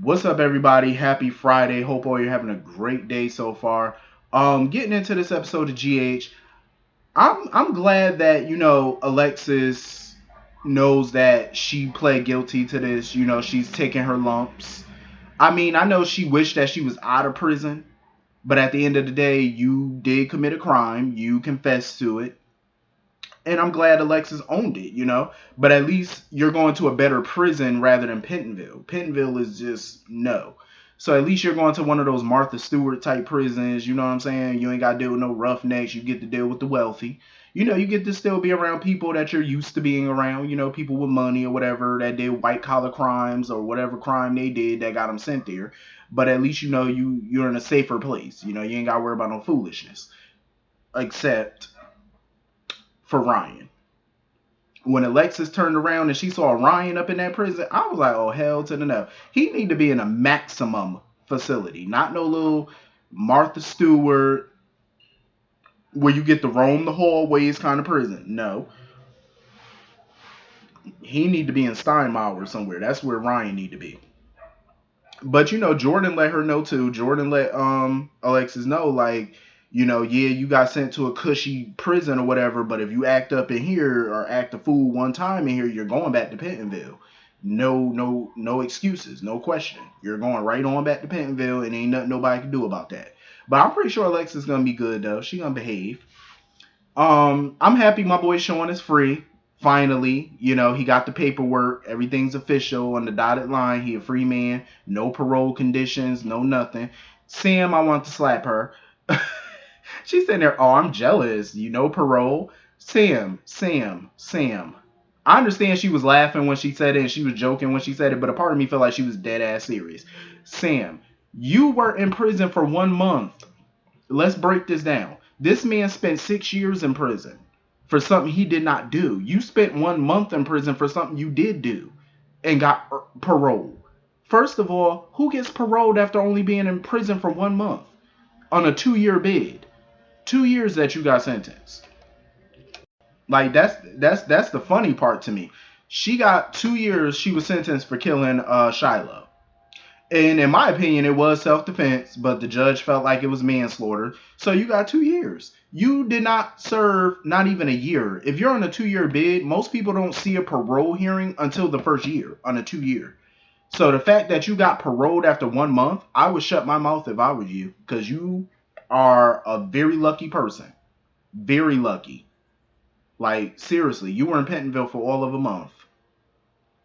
What's up, everybody? Happy Friday. Hope all you're having a great day so far. Getting into this episode of GH, I'm glad that Alexis knows that she pled guilty to this. She's taking her lumps. I mean, I know she wished that she was out of prison, but at the end of the day, you did commit a crime. You confessed to it, and I'm glad Alexis owned it. But at least you're going to a better prison rather than Pentonville. Pentonville is just no. So at least you're going to one of those Martha Stewart type prisons. You know what I'm saying? You ain't got to deal with no roughnecks. You get to deal with the wealthy. You get to still be around people that you're used to being around. People with money or whatever that did white collar crimes or whatever crime they did that got them sent there. But at least you're in a safer place. You ain't got to worry about no foolishness. Except for Ryan. When Alexis turned around and she saw Ryan up in that prison, I was like, oh, hell to the no. He need to be in a maximum facility, not no little Martha Stewart where you get to roam the hallways kind of prison. No, he need to be in Steinmauer somewhere. That's where Ryan need to be. But Jordan let her know too. Jordan let Alexis know, like, yeah, you got sent to a cushy prison or whatever, but if you act up in here or act a fool one time in here, you're going back to Pentonville. No excuses, no question. You're going right on back to Pentonville, and ain't nothing nobody can do about that. But I'm pretty sure Alexis is gonna be good though. She gonna behave. I'm happy my boy Sean is free. Finally, he got the paperwork. Everything's official on the dotted line. He a free man. No parole conditions. No nothing. Sam, I want to slap her. She's sitting there. Oh, I'm jealous. Parole. Sam. I understand she was laughing when she said it and she was joking when she said it, but a part of me felt like she was dead ass serious. Sam, you were in prison for 1 month. Let's break this down. This man spent 6 years in prison for something he did not do. You spent 1 month in prison for something you did do and got parole. First of all, who gets paroled after only being in prison for 1 month on a 2-year bid? 2 years that you got sentenced. Like that's the funny part to me. She got 2 years. She was sentenced for killing Shiloh. And in my opinion, it was self-defense, but the judge felt like it was manslaughter. So you got 2 years. You did not serve not even a year. If you're on a 2-year bid, most people don't see a parole hearing until the first year on a 2-year. So the fact that you got paroled after 1 month, I would shut my mouth if I were you, because you are a very lucky person. Very lucky. Like, seriously, you were in Pentonville for all of a month.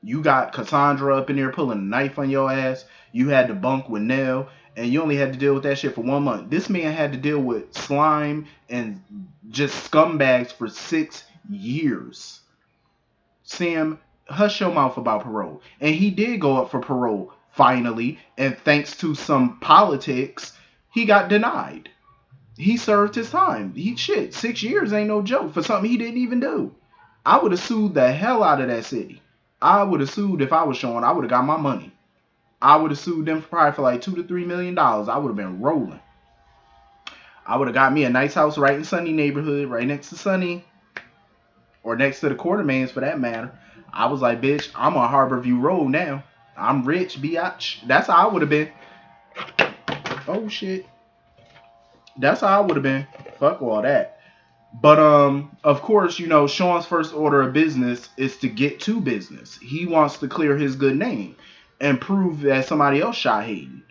You got Cassandra up in there pulling a knife on your ass. You had to bunk with Nell, and you only had to deal with that shit for 1 month. This man had to deal with slime and just scumbags for 6 years. Sam, hush your mouth about parole. And he did go up for parole finally, and thanks to some politics, he got denied. He served his time. 6 years ain't no joke for something he didn't even do. I would have sued the hell out of that city. I would have sued if I was Sean. I would have got my money. I would have sued them probably for like $2 to $3 million. I would have been rolling. I would have got me a nice house right in Sunny neighborhood, right next to Sunny, or next to the Quartermains for that matter. I was like, bitch, I'm on Harborview Road now. I'm rich, biatch. That's how I would have been. Oh shit. That's how I would have been. Fuck all that. But of course, Sean's first order of business is to get to business. He wants to clear his good name and prove that somebody else shot Hayden.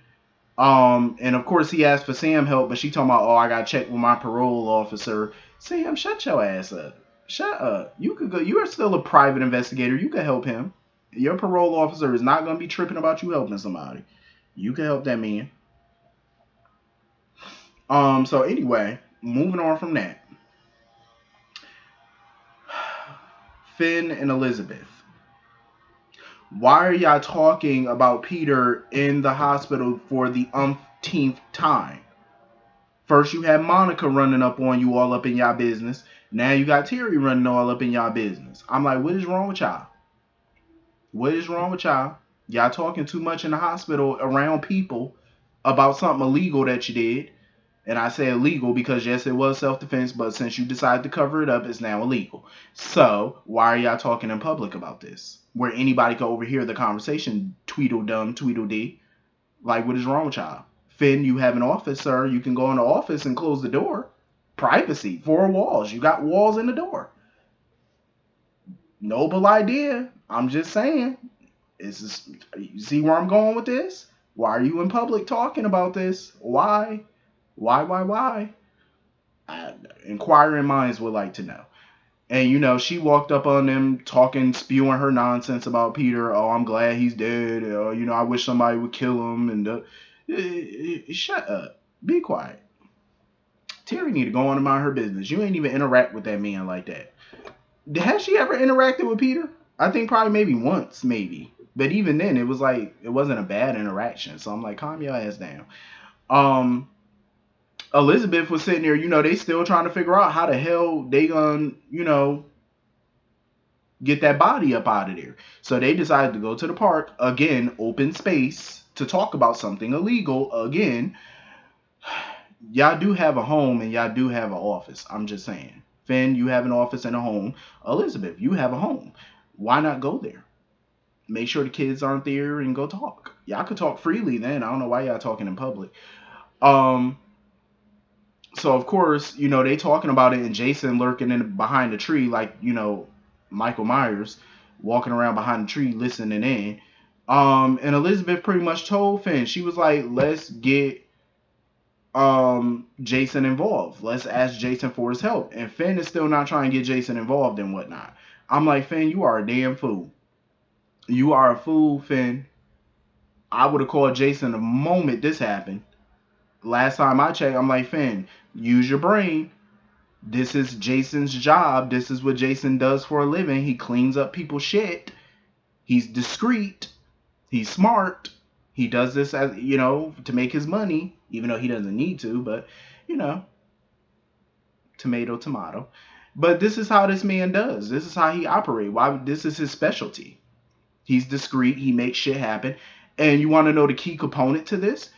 And of course he asked for Sam help, but she talking about, oh, I gotta check with my parole officer. Sam, shut your ass up. Shut up. You could go. You are still a private investigator. You could help him. Your parole officer is not gonna be tripping about you helping somebody. You can help that man. So anyway, moving on from that. Finn and Elizabeth. Why are y'all talking about Peter in the hospital for the umpteenth time? First you had Monica running up on you all up in y'all business. Now you got Terry running all up in y'all business. I'm like, what is wrong with y'all? What is wrong with y'all? Y'all talking too much in the hospital around people about something illegal that you did. And I say illegal because, yes, it was self-defense, but since you decided to cover it up, it's now illegal. So, why are y'all talking in public about this? Where anybody can overhear the conversation, Tweedledum, Tweedledee. Like, what is wrong with y'all? Finn, you have an office, sir. You can go in the office and close the door. Privacy, four walls. You got walls in the door. Noble idea. I'm just saying. Is this, you see where I'm going with this? Why are you in public talking about this? Why? Why? Inquiring minds would like to know. And she walked up on them talking, spewing her nonsense about Peter. Oh, I'm glad he's dead. I wish somebody would kill him. And shut up. Be quiet. Terry need to go on and mind her business. You ain't even interact with that man like that. Has she ever interacted with Peter? I think probably maybe once, maybe. But even then, it was like it wasn't a bad interaction. So I'm like, calm your ass down. Elizabeth was sitting there, they still trying to figure out how the hell they gonna, get that body up out of there. So they decided to go to the park again, open space, to talk about something illegal again. Y'all do have a home and y'all do have an office. I'm just saying. Finn, you have an office and a home. Elizabeth, you have a home. Why not go there? Make sure the kids aren't there and go talk. Y'all could talk freely then. I don't know why y'all talking in public. So of course, they talking about it and Jason lurking behind the tree like, Michael Myers walking around behind the tree listening in. And Elizabeth pretty much told Finn, she was like, let's get Jason involved. Let's ask Jason for his help. And Finn is still not trying to get Jason involved and whatnot. I'm like, Finn, you are a damn fool. You are a fool, Finn. I would have called Jason the moment this happened. Last time I checked, I'm like, Finn, use your brain. This is Jason's job. This is what Jason does for a living. He cleans up people's shit. He's discreet. He's smart. He does this as, to make his money, even though he doesn't need to, but, tomato. But this is how this man does. This is how he operates. This is his specialty. He's discreet. He makes shit happen. And you want to know the key component to this?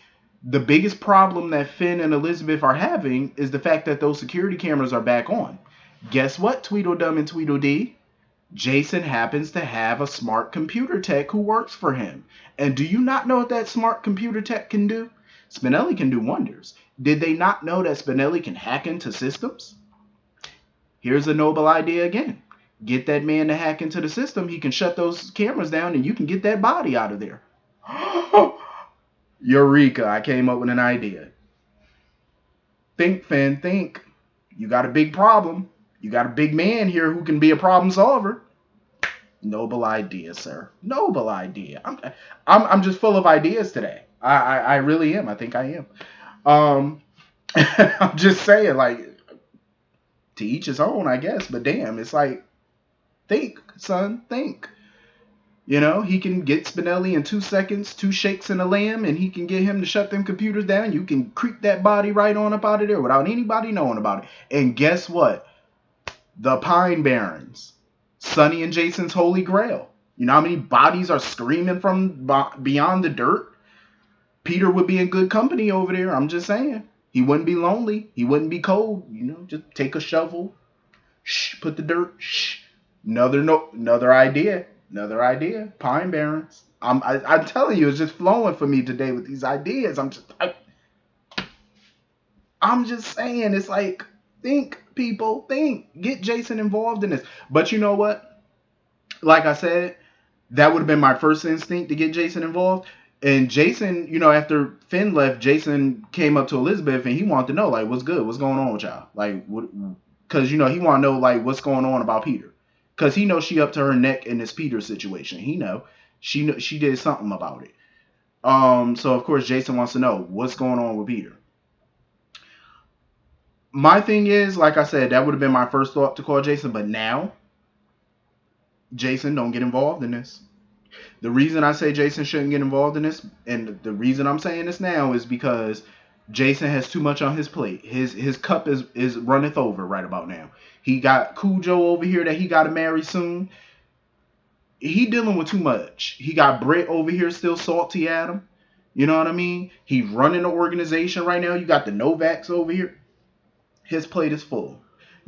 The biggest problem that Finn and Elizabeth are having is the fact that those security cameras are back on. Guess what, Tweedledum and Tweedledee? Jason happens to have a smart computer tech who works for him. And do you not know what that smart computer tech can do? Spinelli can do wonders. Did they not know that Spinelli can hack into systems? Here's a noble idea again. Get that man to hack into the system. He can shut those cameras down and you can get that body out of there. Eureka, I came up with an idea. Think, Finn, think. You got a big problem. You got a big man here who can be a problem solver. Noble idea, sir. Noble idea. I'm just full of ideas today. I really am. I think I am. I'm just saying, like, to each his own, I guess. But damn, it's like, think, son, think. He can get Spinelli in 2 seconds, 2 shakes and a lamb, and he can get him to shut them computers down. You can creep that body right on up out of there without anybody knowing about it. And guess what? The Pine Barrens. Sonny and Jason's holy grail. You know how many bodies are screaming from beyond the dirt? Peter would be in good company over there. I'm just saying. He wouldn't be lonely. He wouldn't be cold. Just take a shovel. Put the dirt. Another idea. Another idea. Pine Barrens. I'm telling you, it's just flowing for me today with these ideas. I'm just saying, it's like, think, people, think. Get Jason involved in this. But you know what? Like I said, that would have been my first instinct to get Jason involved. And Jason, after Finn left, Jason came up to Elizabeth and he wanted to know, like, what's good? What's going on with y'all? Like, because, he want to know, like, what's going on about Peter. Because he knows she up to her neck in this Peter situation. He know. She did something about it. So, of course, Jason wants to know what's going on with Peter. My thing is, like I said, that would have been my first thought to call Jason. But now, Jason, don't get involved in this. The reason I say Jason shouldn't get involved in this, and the reason I'm saying this now is because Jason has too much on his plate. His cup is runneth over right about now. He got Cujo over here that he got to marry soon. He dealing with too much. He got Britt over here still salty at him. You know what I mean? He running the organization right now. You got the Novaks over here. His plate is full.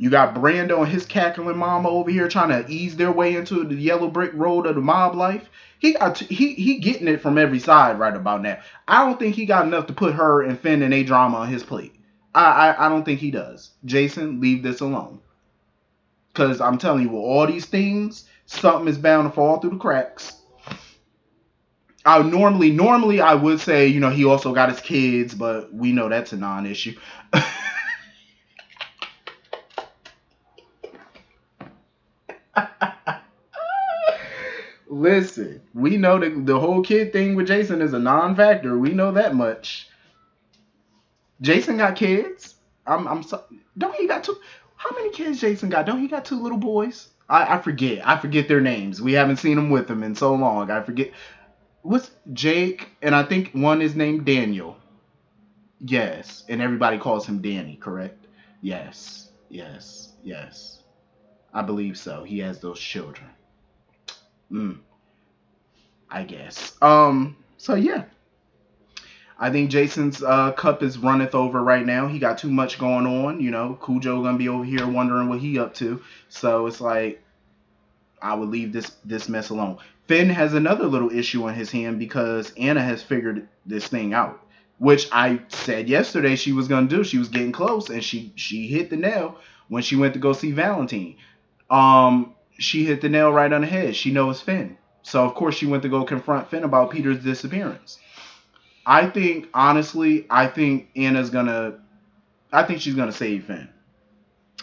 You got Brando and his cackling mama over here trying to ease their way into the yellow brick road of the mob life. He getting it from every side right about now. I don't think he got enough to put her and Finn and a drama on his plate. I don't think he does. Jason, leave this alone. Because I'm telling you, with all these things, something is bound to fall through the cracks. I normally I would say, he also got his kids, but we know that's a non-issue. Listen, we know that the whole kid thing with Jason is a non-factor. We know that much. Jason got kids. I'm so, don't he got two? How many kids Jason got? Don't he got two little boys? I forget. I forget their names. We haven't seen them with him in so long. I forget. What's Jake? And I think one is named Daniel. Yes, and everybody calls him Danny, correct? Yes, yes, yes. I believe so. He has those children. Mm, I guess. So yeah, I think Jason's cup is runneth over right now. He got too much going on. Cujo gonna be over here wondering what he up to. So it's like I would leave this mess alone. Finn has another little issue on his hand because Anna has figured this thing out, which I said yesterday she was gonna do. She was getting close, and she hit the nail when she went to go see Valentine. She hit the nail right on the head. She knows Finn, so of course she went to go confront Finn about Peter's disappearance. I think honestly, I think she's gonna save Finn.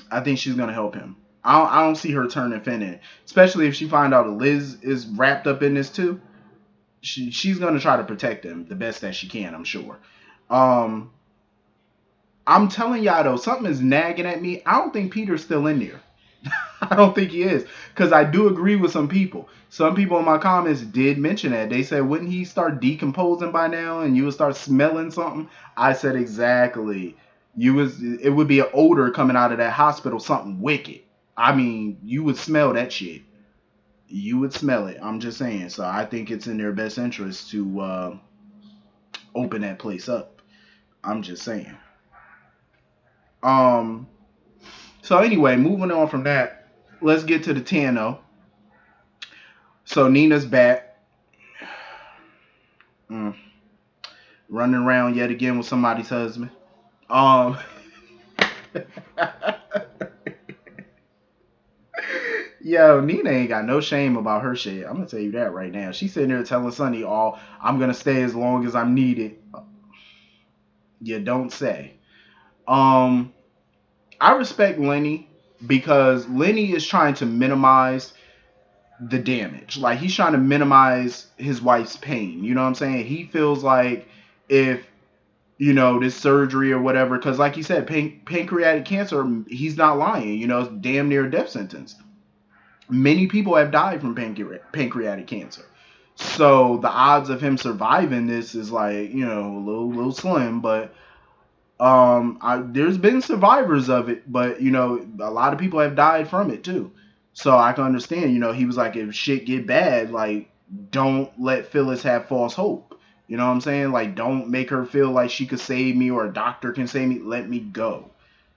I think she's gonna help him. I don't see her turning Finn in, especially if she find out Liz is wrapped up in this too. She's gonna try to protect him the best that she can. I'm sure. Um, I'm telling y'all though, something is nagging at me. I don't think Peter's still in there. I don't think he is, because I do agree with some people. Some people in my comments did mention that. They said, wouldn't he start decomposing by now and you would start smelling something? I said exactly. It would be an odor coming out of that hospital, something wicked. I mean, you would smell that shit. You would smell it. I'm just saying. So I think it's in their best interest to open that place up. I'm just saying. Um. So anyway, moving on from that, let's get to the Tano. So Nina's back, running around yet again with somebody's husband. Yo, Nina ain't got no shame about her shit. I'm gonna tell you that right now. She's sitting there telling Sonny, I'm gonna stay as long as I'm needed. You don't say. I respect Lenny because Lenny is trying to minimize the damage. Like, he's trying to minimize his wife's pain. You know what I'm saying? He feels like if, this surgery or whatever, because like you said, pancreatic cancer, he's not lying. It's damn near a death sentence. Many people have died from pancreatic cancer. So the odds of him surviving this is like, a little slim, but there's been survivors of it, but a lot of people have died from it too. So I can understand. He was like, if shit get bad, like, don't let Phyllis have false hope. You know what I'm saying? Like, don't make her feel like she could save me or a doctor can save me. Let me go.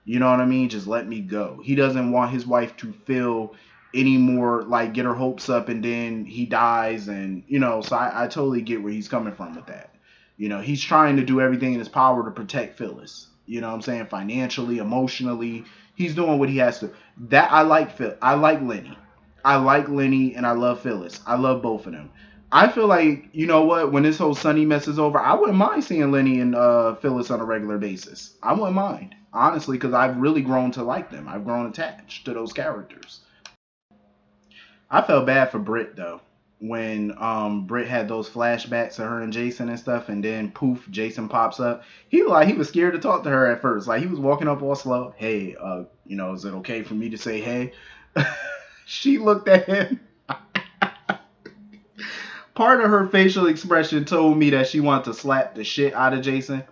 You know what I mean? Just let me go. He doesn't want his wife to feel any more, like, get her hopes up and then he dies. And, so I totally get where he's coming from with that. He's trying to do everything in his power to protect Phyllis. You know what I'm saying? Financially, emotionally, he's doing what he has to. That I like Lenny. I like Lenny and I love Phyllis. I love both of them. I feel like, you know what, when this whole Sonny mess is over, I wouldn't mind seeing Lenny and Phyllis on a regular basis. I wouldn't mind, honestly, because I've really grown to like them. I've grown attached to those characters. I felt bad for Britt though when Britt had those flashbacks of her and Jason and stuff, and then poof, Jason pops up. He was scared to talk to her at first. Like, he was walking up all slow. Hey, is it okay for me to say hey? She looked at him. Part of her facial expression told me that she wanted to slap the shit out of Jason.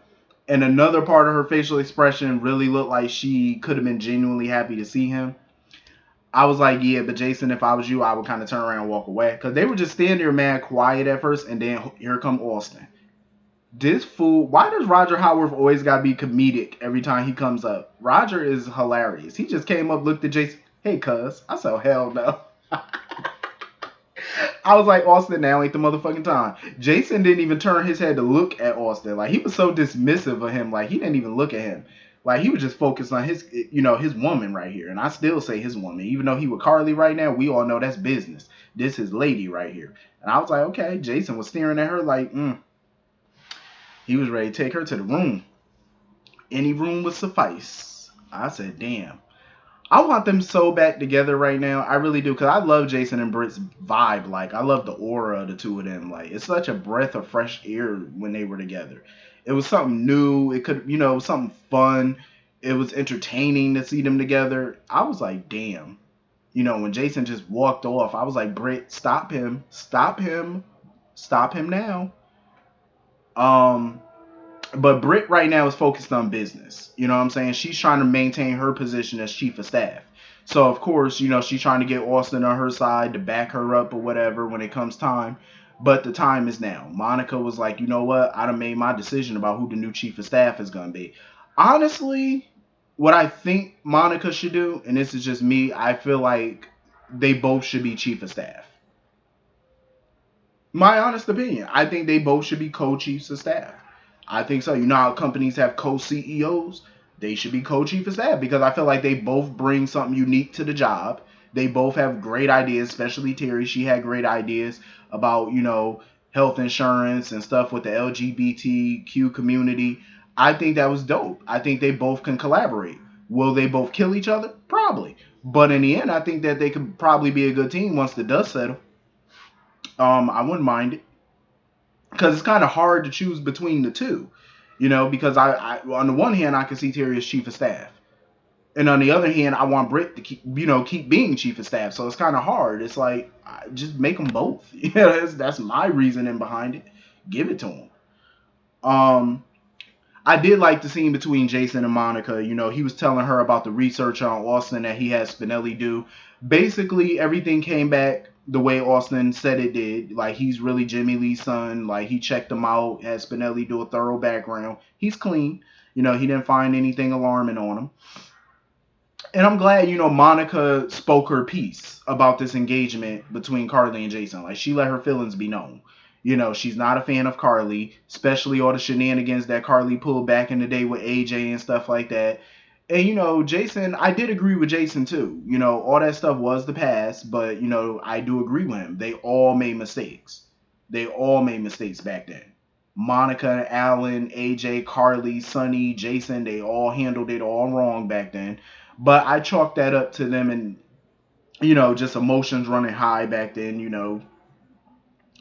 And another part of her facial expression really looked like she could have been genuinely happy to see him. I was like, yeah, but Jason, if I was you, I would kind of turn around and walk away. Because they were just standing there mad quiet at first, and then here come Austin. This fool, why does Roger Howarth always gotta be comedic every time he comes up? Roger is hilarious. He just came up, looked at Jason, hey cuz. I said, hell no. I was like, Austin, now ain't the motherfucking time. Jason didn't even turn his head to look at Austin. Like, he was so dismissive of him. Like, he didn't even look at him. Like, he was just focused on his, his woman right here. And I still say his woman. Even though he with Carly right now, we all know that's business. This is lady right here. And I was like, okay. Jason was staring at her like, he was ready to take her to the room. Any room would suffice. I said, damn. I want them so back together right now. I really do, because I love Jason and Britt's vibe. Like, I love the aura of the two of them. Like, it's such a breath of fresh air when they were together. It was something new. It could, it was something fun. It was entertaining to see them together. I was like, damn. When Jason just walked off, I was like, Britt, stop him. Stop him. Stop him now. But Britt right now is focused on business. You know what I'm saying? She's trying to maintain her position as chief of staff. So, of course, she's trying to get Austin on her side to back her up or whatever when it comes time. But the time is now. Monica was like, you know what? I done made my decision about who the new chief of staff is going to be. Honestly, what I think Monica should do, and this is just me, I feel like they both should be chief of staff. My honest opinion. I think they both should be co-chiefs of staff. I think so. You know how companies have co-CEOs? They should be co-chief of staff because I feel like they both bring something unique to the job. They both have great ideas, especially Terry. She had great ideas about, health insurance and stuff with the LGBTQ community. I think that was dope. I think they both can collaborate. Will they both kill each other? Probably. But in the end, I think that they could probably be a good team once the dust settle. I wouldn't mind it because it's kind of hard to choose between the two, because I on the one hand I can see Terry as chief of staff, and on the other hand I want Britt to keep being chief of staff. So it's kind of hard. It's like just make them both. That's my reasoning behind it. Give it to them. I did like the scene between Jason and Monica. He was telling her about the research on Austin that he had Spinelli do. Basically, everything came back the way Austin said it did. Like, he's really Jimmy Lee's son. Like, he checked him out, had Spinelli do a thorough background. He's clean. He didn't find anything alarming on him. And I'm glad, Monica spoke her piece about this engagement between Carly and Jason. Like, she let her feelings be known. She's not a fan of Carly, especially all the shenanigans that Carly pulled back in the day with AJ and stuff like that. And, Jason, I did agree with Jason, too. All that stuff was the past, but, I do agree with him. They all made mistakes. They all made mistakes back then. Monica, Alan, AJ, Carly, Sonny, Jason, they all handled it all wrong back then. But I chalked that up to them and, just emotions running high back then.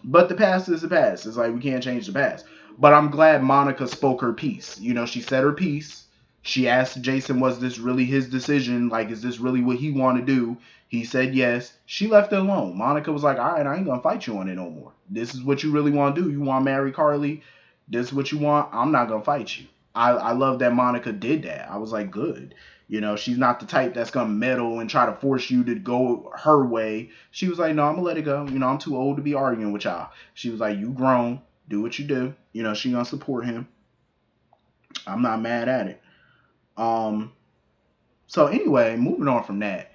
But the past is the past. It's like we can't change the past. But I'm glad Monica spoke her piece. She said her piece. She asked Jason, was this really his decision? Like, is this really what he wanted to do? He said yes. She left it alone. Monica was like, all right, I ain't going to fight you on it no more. This is what you really want to do. You want to marry Carly? This is what you want? I'm not going to fight you. I love that Monica did that. I was like, good. She's not the type that's going to meddle and try to force you to go her way. She was like, no, I'm going to let it go. I'm too old to be arguing with y'all. She was like, you grown. Do what you do. She going to support him. I'm not mad at it. So anyway, moving on from that.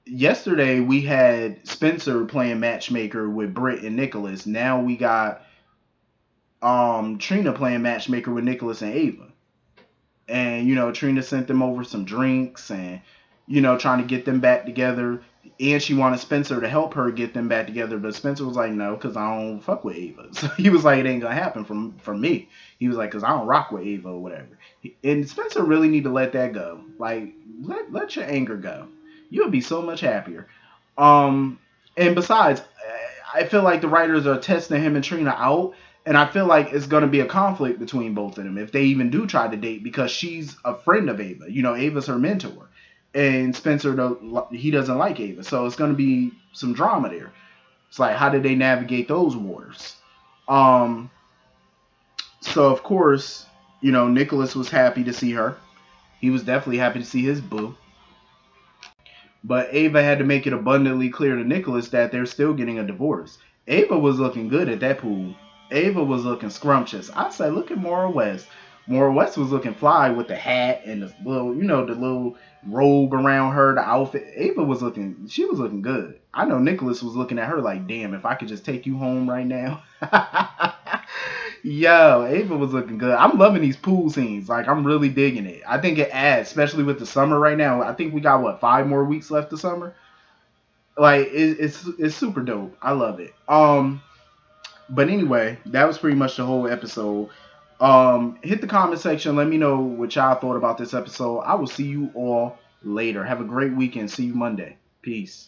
Yesterday we had Spencer playing matchmaker with Britt and Nicholas. Now we got Trina playing matchmaker with Nicholas and Ava. And Trina sent them over some drinks and trying to get them back together. And she wanted Spencer to help her get them back together, but Spencer was like, no, because I don't fuck with Ava. So he was like, it ain't gonna happen from me. He was like, because I don't rock with Ava or whatever. And Spencer really need to let that go. Like, let your anger go. You'll be so much happier. And besides, I feel like the writers are testing him and Trina out. And I feel like it's going to be a conflict between both of them if they even do try to date, because she's a friend of Ava. Ava's her mentor. And Spencer, he doesn't like Ava. So it's going to be some drama there. It's like, how did they navigate those waters? So, of course, Nicholas was happy to see her. He was definitely happy to see his boo. But Ava had to make it abundantly clear to Nicholas that they're still getting a divorce. Ava was looking good at that pool. Ava was looking scrumptious. I say, look at Maura West. Maura West was looking fly with the hat and the little, the little robe around her, the outfit. Ava was looking, she was looking good. I know Nicholas was looking at her like, damn, if I could just take you home right now. Yo, Ava was looking good. I'm loving these pool scenes. Like, I'm really digging it. I think it adds, especially with the summer right now. I think we got, what, 5 more weeks left of summer? Like, it's super dope. I love it. But anyway, that was pretty much the whole episode. Hit the comment section. Let me know what y'all thought about this episode. I will see you all later. Have a great weekend. See you Monday. Peace.